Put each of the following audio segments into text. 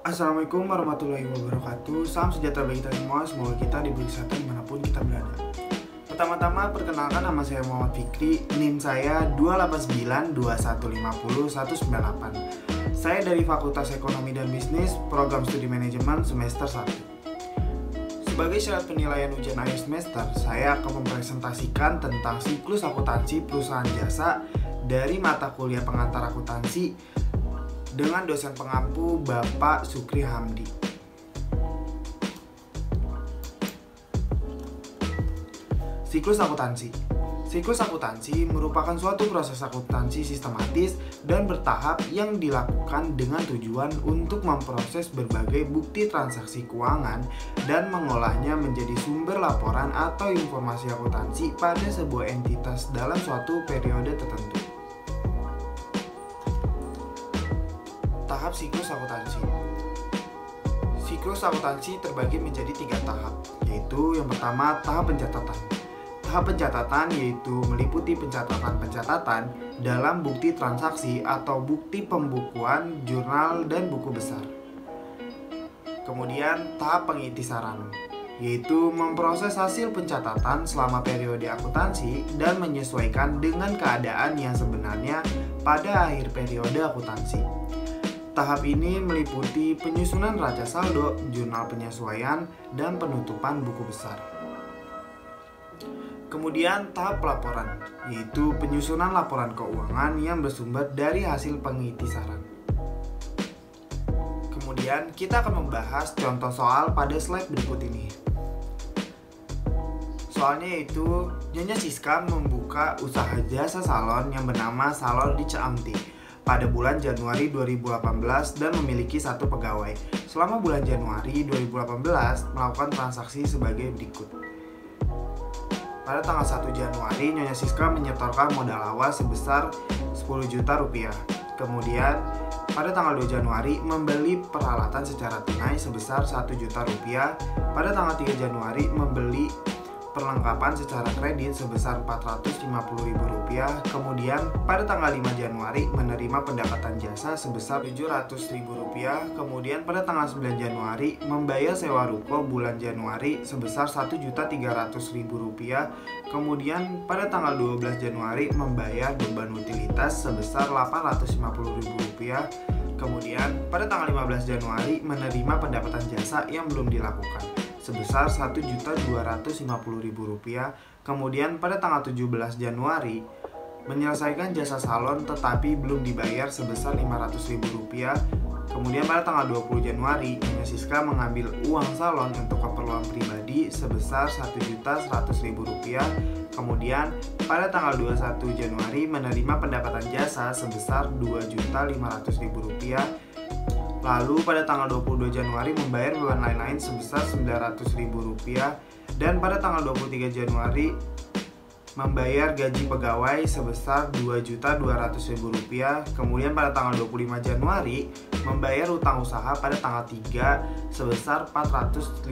Assalamualaikum warahmatullahi wabarakatuh. Salam sejahtera bagi kita semua. Semoga kita diberi kesehatan dimanapun kita berada. Pertama-tama perkenalkan, nama saya Muhammad Fikri. NIM saya 2892150 198. Saya dari Fakultas Ekonomi dan Bisnis, Program Studi Manajemen semester 1. Sebagai syarat penilaian ujian akhir semester, saya akan mempresentasikan tentang siklus akuntansi perusahaan jasa dari mata kuliah pengantar akuntansi dengan dosen pengampu Bapak Sukri Hamdi. Siklus akuntansi. Siklus akuntansi merupakan suatu proses akuntansi sistematis dan bertahap yang dilakukan dengan tujuan untuk memproses berbagai bukti transaksi keuangan dan mengolahnya menjadi sumber laporan atau informasi akuntansi pada sebuah entitas dalam suatu periode tertentu. Tahap siklus akuntansi. Siklus akuntansi terbagi menjadi 3 tahap, yaitu yang pertama tahap pencatatan. Tahap pencatatan yaitu meliputi pencatatan dalam bukti transaksi atau bukti pembukuan, jurnal, dan buku besar. Kemudian tahap pengiktisaran, yaitu memproses hasil pencatatan selama periode akuntansi dan menyesuaikan dengan keadaan yang sebenarnya pada akhir periode akuntansi. Tahap ini meliputi penyusunan raca saldo, jurnal penyesuaian, dan penutupan buku besar. Kemudian tahap pelaporan, yaitu penyusunan laporan keuangan yang bersumber dari hasil pengiktisaran. Kemudian kita akan membahas contoh soal pada slide berikut ini. Soalnya yaitu, Nyonya Siska membuka usaha jasa salon yang bernama Salon di Ciampti pada bulan Januari 2018 dan memiliki 1 pegawai. Selama bulan Januari 2018 melakukan transaksi sebagai berikut. Pada tanggal 1 Januari, Nyonya Siska menyetorkan modal awal sebesar 10 juta rupiah. Kemudian, pada tanggal 2 Januari membeli peralatan secara tunai sebesar 1 juta rupiah. Pada tanggal 3 Januari membeli perlengkapan secara kredit sebesar 450 ribu rupiah. Kemudian pada tanggal 5 Januari menerima pendapatan jasa sebesar 700 ribu rupiah. Kemudian pada tanggal 9 Januari membayar sewa ruko bulan Januari sebesar 1.300.000 rupiah. Kemudian pada tanggal 12 Januari membayar beban utilitas sebesar 850 ribu rupiah. Kemudian pada tanggal 15 Januari menerima pendapatan jasa yang belum dilakukan sebesar 1.250.000 rupiah. Kemudian pada tanggal 17 Januari menyelesaikan jasa salon tetapi belum dibayar sebesar 500.000 rupiah. Kemudian pada tanggal 20 Januari Nyonya Siska mengambil uang salon untuk keperluan pribadi sebesar 1.100.000 rupiah. Kemudian pada tanggal 21 Januari menerima pendapatan jasa sebesar 2.500.000 rupiah. Lalu pada tanggal 22 Januari membayar beban lain-lain sebesar 900.000 rupiah. Dan pada tanggal 23 Januari membayar gaji pegawai sebesar 2.200.000 rupiah. Kemudian pada tanggal 25 Januari membayar utang usaha pada tanggal 3 sebesar 450.000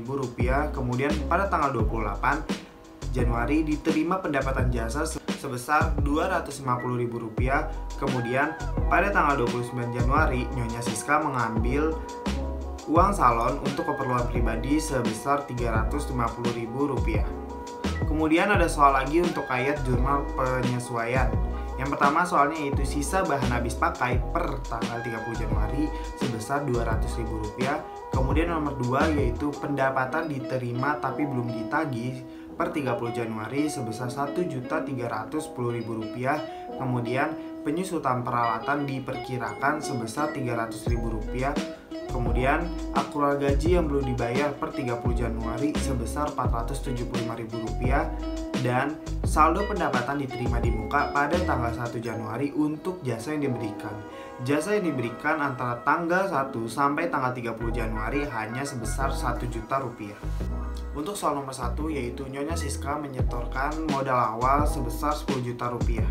rupiah. Kemudian pada tanggal 28 Januari diterima pendapatan jasa sebesar 250.000 rupiah. Kemudian pada tanggal 29 Januari Nyonya Siska mengambil uang salon untuk keperluan pribadi sebesar 350.000 rupiah. Kemudian ada soal lagi untuk ayat jurnal penyesuaian. Yang pertama soalnya yaitu sisa bahan habis pakai per tanggal 30 Januari sebesar 200.000 rupiah. Kemudian nomor 2 yaitu pendapatan diterima tapi belum ditagih per 30 Januari sebesar 1.310.000 rupiah. Kemudian penyusutan peralatan diperkirakan sebesar 300.000 rupiah. Kemudian akrual gaji yang belum dibayar per 30 Januari sebesar 475.000 rupiah. Dan saldo pendapatan diterima di muka pada tanggal 1 Januari untuk jasa yang diberikan. Jasa yang diberikan antara tanggal 1 sampai tanggal 30 Januari hanya sebesar 1 juta rupiah. Untuk soal nomor 1 yaitu Nyonya Siska menyetorkan modal awal sebesar 10 juta rupiah.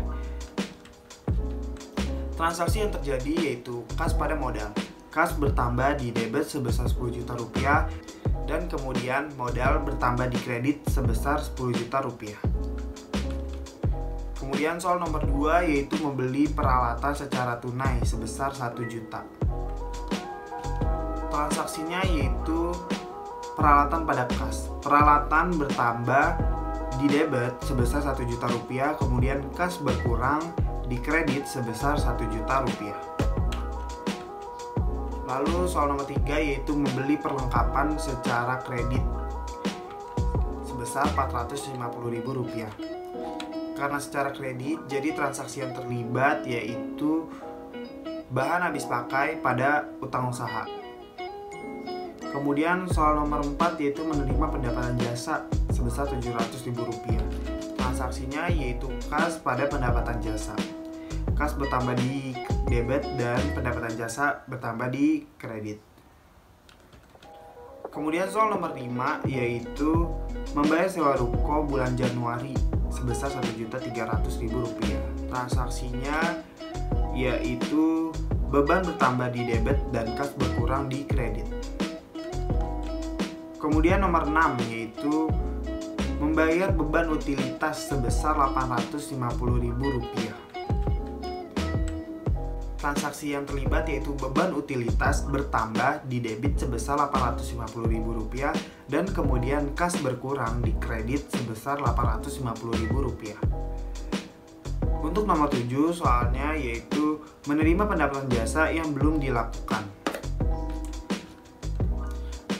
Transaksi yang terjadi yaitu kas pada modal. Kas bertambah di debit sebesar 10 juta rupiah dan kemudian modal bertambah di kredit sebesar 10 juta rupiah. Kemudian soal nomor 2 yaitu membeli peralatan secara tunai sebesar 1 juta. Transaksinya yaitu peralatan pada kas. Peralatan bertambah di debit sebesar 1 juta rupiah, kemudian kas berkurang di kredit sebesar 1 juta rupiah. Lalu soal nomor 3 yaitu membeli perlengkapan secara kredit sebesar Rp450.000. Karena secara kredit, jadi transaksi yang terlibat yaitu bahan habis pakai pada utang usaha. Kemudian soal nomor 4 yaitu menerima pendapatan jasa sebesar Rp700.000. Transaksinya yaitu kas pada pendapatan jasa. Kas bertambah di debit dan pendapatan jasa bertambah di kredit. Kemudian soal nomor 5 yaitu membayar sewa ruko bulan Januari sebesar Rp1.300.000. Transaksinya yaitu beban bertambah di debit dan kas berkurang di kredit. Kemudian nomor 6 yaitu membayar beban utilitas sebesar Rp850.000. Transaksi yang terlibat yaitu beban utilitas bertambah di debit sebesar Rp850.000 dan kemudian kas berkurang di kredit sebesar Rp850.000. Untuk nomor 7 soalnya yaitu menerima pendapatan jasa yang belum dilakukan.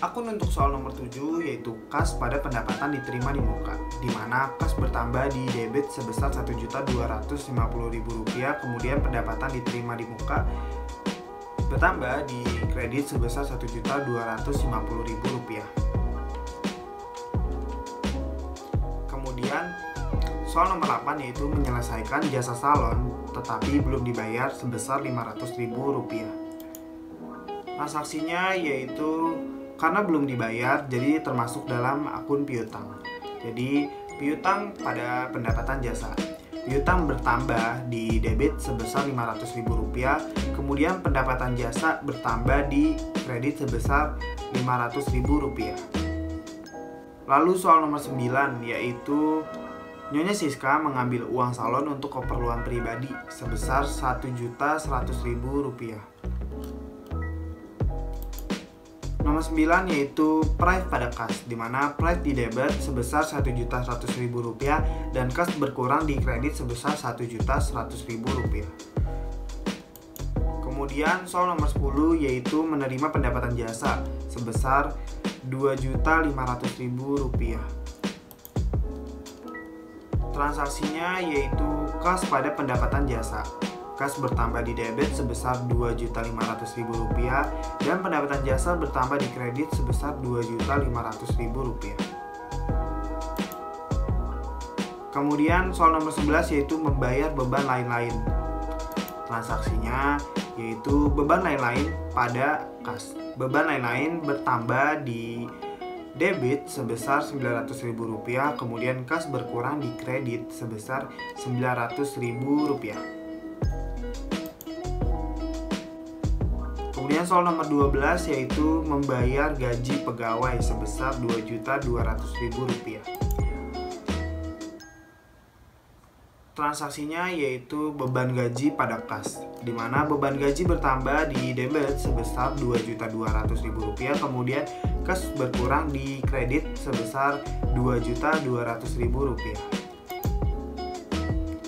Akun untuk soal nomor 7 yaitu kas pada pendapatan diterima di muka, di mana kas bertambah di debit sebesar Rp1.250.000, kemudian pendapatan diterima di muka bertambah di kredit sebesar Rp1.250.000. Kemudian soal nomor 8 yaitu menyelesaikan jasa salon tetapi belum dibayar sebesar Rp500.000. Transaksinya yaitu karena belum dibayar, jadi termasuk dalam akun piutang. Jadi piutang pada pendapatan jasa. Piutang bertambah di debit sebesar Rp500.000, kemudian pendapatan jasa bertambah di kredit sebesar Rp500.000. Lalu soal nomor 9 yaitu Nyonya Siska mengambil uang salon untuk keperluan pribadi sebesar Rp1.100.000. Nomor 9 yaitu price pada kas, di mana price di debit sebesar Rp1.100.000 dan kas berkurang di kredit sebesar Rp1.100.000. Kemudian soal nomor 10 yaitu menerima pendapatan jasa sebesar Rp2.500.000. Transaksinya yaitu kas pada pendapatan jasa. Kas bertambah di debit sebesar Rp2.500.000 dan pendapatan jasa bertambah di kredit sebesar Rp2.500.000. Kemudian soal nomor 11 yaitu membayar beban lain-lain. Transaksinya yaitu beban lain-lain pada kas. Beban lain-lain bertambah di debit sebesar Rp900.000, kemudian kas berkurang di kredit sebesar Rp900.000. Kemudian soal nomor 12 yaitu membayar gaji pegawai sebesar Rp2.200.000. Transaksinya yaitu beban gaji pada kas, di mana beban gaji bertambah di debit sebesar Rp2.200.000, kemudian kas berkurang di kredit sebesar Rp2.200.000.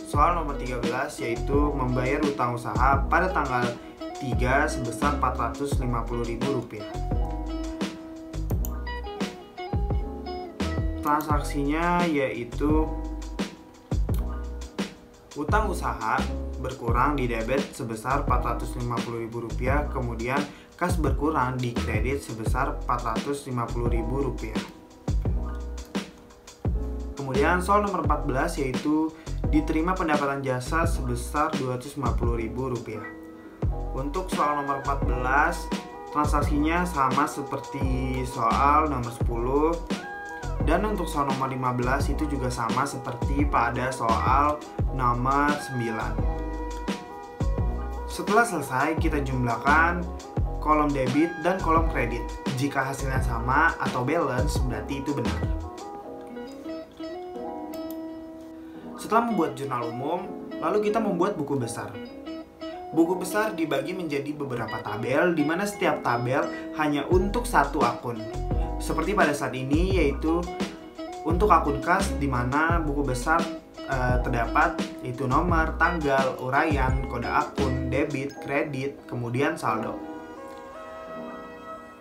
Soal nomor 13 yaitu membayar utang usaha pada tanggal 3 sebesar Rp450.000. Transaksinya yaitu utang usaha berkurang di debit sebesar Rp450.000, kemudian kas berkurang di kredit sebesar Rp450.000. Kemudian soal nomor 14 yaitu diterima pendapatan jasa sebesar Rp250.000. Untuk soal nomor 14, transaksinya sama seperti soal nomor 10. Dan untuk soal nomor 15 itu juga sama seperti pada soal nomor 9. Setelah selesai, kita jumlahkan kolom debit dan kolom kredit. Jika hasilnya sama atau balance, berarti itu benar. Setelah membuat jurnal umum, lalu kita membuat buku besar. Buku besar dibagi menjadi beberapa tabel, di mana setiap tabel hanya untuk satu akun. Seperti pada saat ini, yaitu untuk akun kas, di mana buku besar terdapat yaitu nomor, tanggal, uraian, kode akun, debit, kredit, kemudian saldo.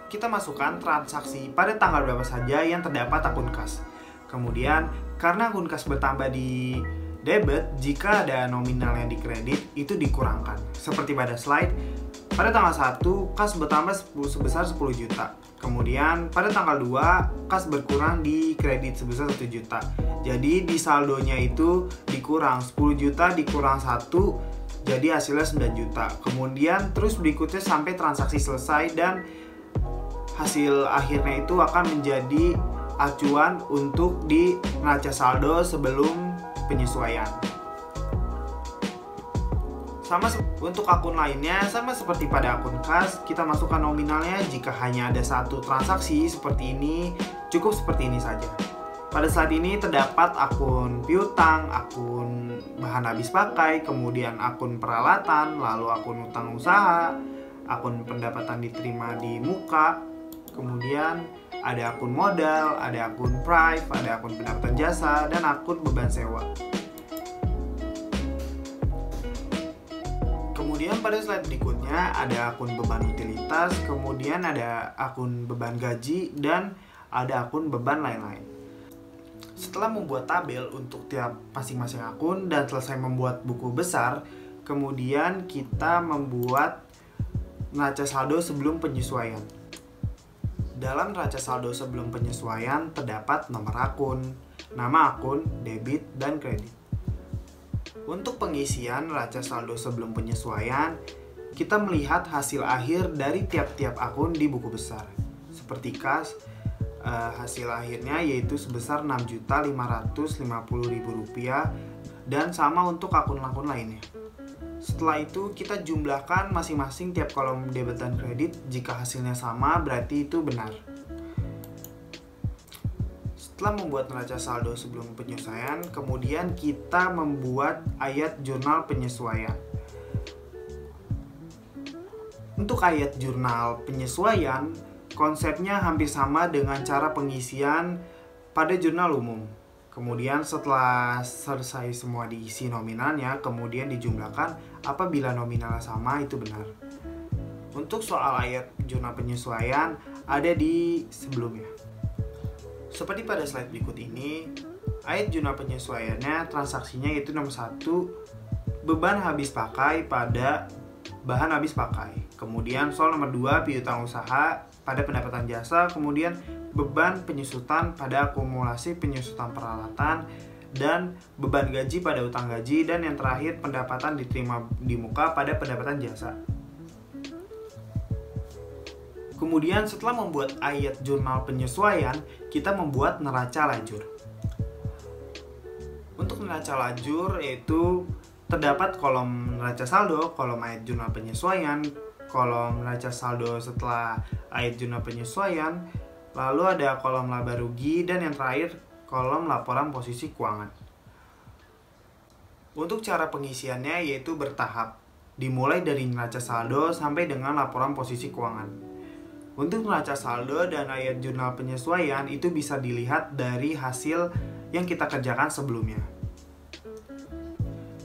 Kita masukkan transaksi pada tanggal berapa saja yang terdapat akun kas. Kemudian, karena akun kas bertambah di debit, jika ada nominal yang di kredit, itu dikurangkan. Seperti pada slide, pada tanggal 1, kas bertambah sebesar 10 juta. Kemudian, pada tanggal 2, kas berkurang di kredit sebesar 1 juta. Jadi, di saldonya itu dikurang 10 juta dikurang 1, jadi hasilnya 9 juta. Kemudian, terus berikutnya sampai transaksi selesai dan hasil akhirnya itu akan menjadi acuan untuk di neraca saldo sebelum penyesuaian. Sama untuk akun lainnya, sama seperti pada akun kas, kita masukkan nominalnya. Jika hanya ada satu transaksi seperti ini, cukup seperti ini saja. Pada saat ini terdapat akun piutang, akun bahan habis pakai, kemudian akun peralatan, lalu akun utang usaha, akun pendapatan diterima di muka, kemudian ada akun modal, ada akun prive, ada akun pendapatan jasa, dan akun beban sewa. Kemudian pada slide berikutnya ada akun beban utilitas, kemudian ada akun beban gaji, dan ada akun beban lain-lain. Setelah membuat tabel untuk tiap masing-masing akun dan selesai membuat buku besar, kemudian kita membuat neraca saldo sebelum penyesuaian. Dalam neraca saldo sebelum penyesuaian terdapat nomor akun, nama akun, debit, dan kredit. Untuk pengisian neraca saldo sebelum penyesuaian, kita melihat hasil akhir dari tiap-tiap akun di buku besar. Seperti kas, hasil akhirnya yaitu sebesar Rp6.550.000 dan sama untuk akun-akun lainnya. Setelah itu kita jumlahkan masing-masing tiap kolom debit dan kredit. Jika hasilnya sama berarti itu benar. Setelah membuat neraca saldo sebelum penyesuaian, kemudian kita membuat ayat jurnal penyesuaian. Untuk ayat jurnal penyesuaian, konsepnya hampir sama dengan cara pengisian pada jurnal umum. Kemudian setelah selesai semua diisi nominalnya, kemudian dijumlahkan. Apabila nominalnya sama, itu benar. Untuk soal ayat jurnal penyesuaian ada di sebelumnya. Seperti pada slide berikut ini, ayat jurnal penyesuaiannya transaksinya yaitu nomor 1, beban habis pakai pada bahan habis pakai. Kemudian soal nomor 2, piutang usaha pada pendapatan jasa. Kemudian beban penyusutan pada akumulasi penyusutan peralatan, dan beban gaji pada utang gaji, dan yang terakhir pendapatan diterima di muka pada pendapatan jasa. Kemudian setelah membuat ayat jurnal penyesuaian, kita membuat neraca lajur. Untuk neraca lajur yaitu terdapat kolom neraca saldo, kolom ayat jurnal penyesuaian, kolom neraca saldo setelah ayat jurnal penyesuaian, lalu ada kolom laba rugi, dan yang terakhir kolom laporan posisi keuangan. Untuk cara pengisiannya yaitu bertahap, dimulai dari neraca saldo sampai dengan laporan posisi keuangan. Untuk neraca saldo dan ayat jurnal penyesuaian itu bisa dilihat dari hasil yang kita kerjakan sebelumnya.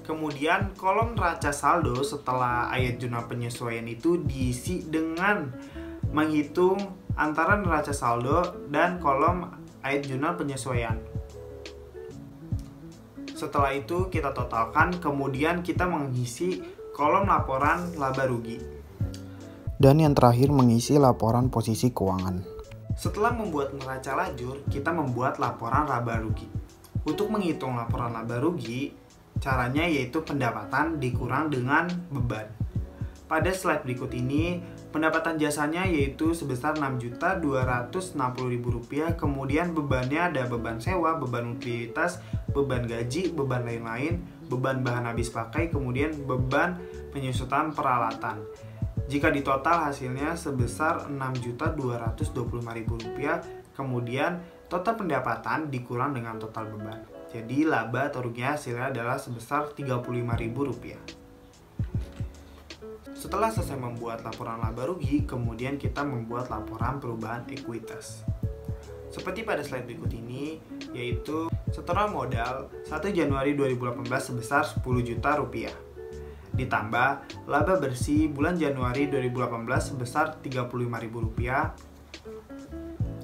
Kemudian kolom neraca saldo setelah ayat jurnal penyesuaian itu diisi dengan menghitung antara neraca saldo dan kolom ayat jurnal penyesuaian. Setelah itu kita totalkan, kemudian kita mengisi kolom laporan laba rugi. Dan yang terakhir mengisi laporan posisi keuangan. Setelah membuat neraca lajur, kita membuat laporan laba rugi. Untuk menghitung laporan laba rugi, caranya yaitu pendapatan dikurang dengan beban. Pada slide berikut ini, pendapatan jasanya yaitu sebesar Rp6.260.000, kemudian bebannya ada beban sewa, beban utilitas, beban gaji, beban lain-lain, beban bahan habis pakai, kemudian beban penyusutan peralatan. Jika ditotal hasilnya sebesar Rp6.225.000, kemudian total pendapatan dikurang dengan total beban. Jadi laba atau ruginya hasilnya adalah sebesar Rp35.000. Setelah selesai membuat laporan laba rugi, kemudian kita membuat laporan perubahan ekuitas. Seperti pada slide berikut ini, yaitu setoran modal 1 Januari 2018 sebesar 10 juta rupiah. Ditambah laba bersih bulan Januari 2018 sebesar Rp35.000.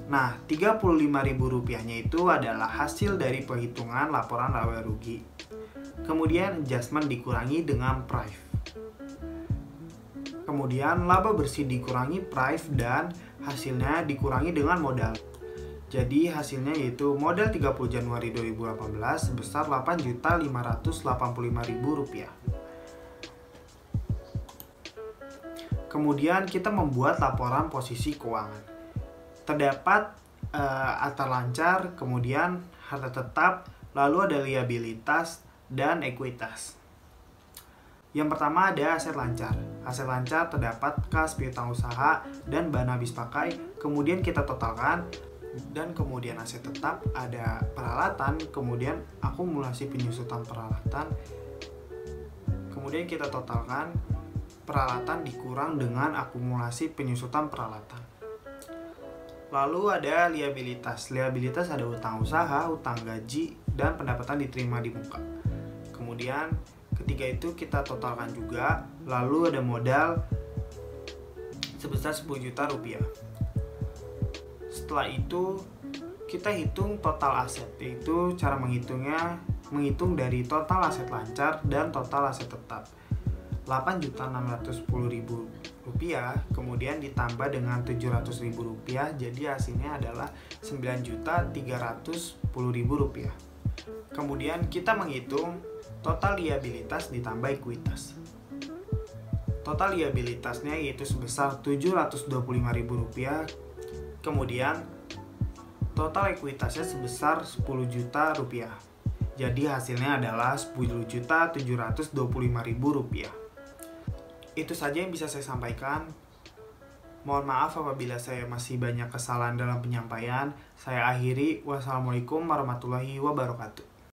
Nah, Rp35.000-nya itu adalah hasil dari perhitungan laporan laba rugi. Kemudian adjustment dikurangi dengan price. Kemudian laba bersih dikurangi price dan hasilnya dikurangi dengan modal. Jadi hasilnya yaitu modal 30 Januari 2018 sebesar Rp8.585.000. Kemudian kita membuat laporan posisi keuangan. Terdapat harta lancar, kemudian harta tetap, lalu ada liabilitas dan ekuitas. Yang pertama ada aset lancar. Aset lancar terdapat kas, piutang usaha, dan bahan habis pakai. Kemudian kita totalkan. Dan kemudian aset tetap ada peralatan, kemudian akumulasi penyusutan peralatan. Kemudian kita totalkan peralatan dikurang dengan akumulasi penyusutan peralatan. Lalu ada liabilitas. Liabilitas ada utang usaha, utang gaji, dan pendapatan diterima di muka. Kemudian ketiga itu kita totalkan juga. Lalu ada modal sebesar 10 juta rupiah. Setelah itu kita hitung total aset, yaitu cara menghitungnya menghitung dari total aset lancar dan total aset tetap. Rp8.610.000 kemudian ditambah dengan Rp700.000, jadi hasilnya adalah Rp9.310.000. Kemudian kita menghitung total liabilitas ditambah ekuitas. Total liabilitasnya yaitu sebesar Rp725.000. Kemudian total ekuitasnya sebesar Rp10 juta. Jadi hasilnya adalah Rp10.725.000. Itu saja yang bisa saya sampaikan. Mohon maaf apabila saya masih banyak kesalahan dalam penyampaian. Saya akhiri. Wassalamualaikum warahmatullahi wabarakatuh.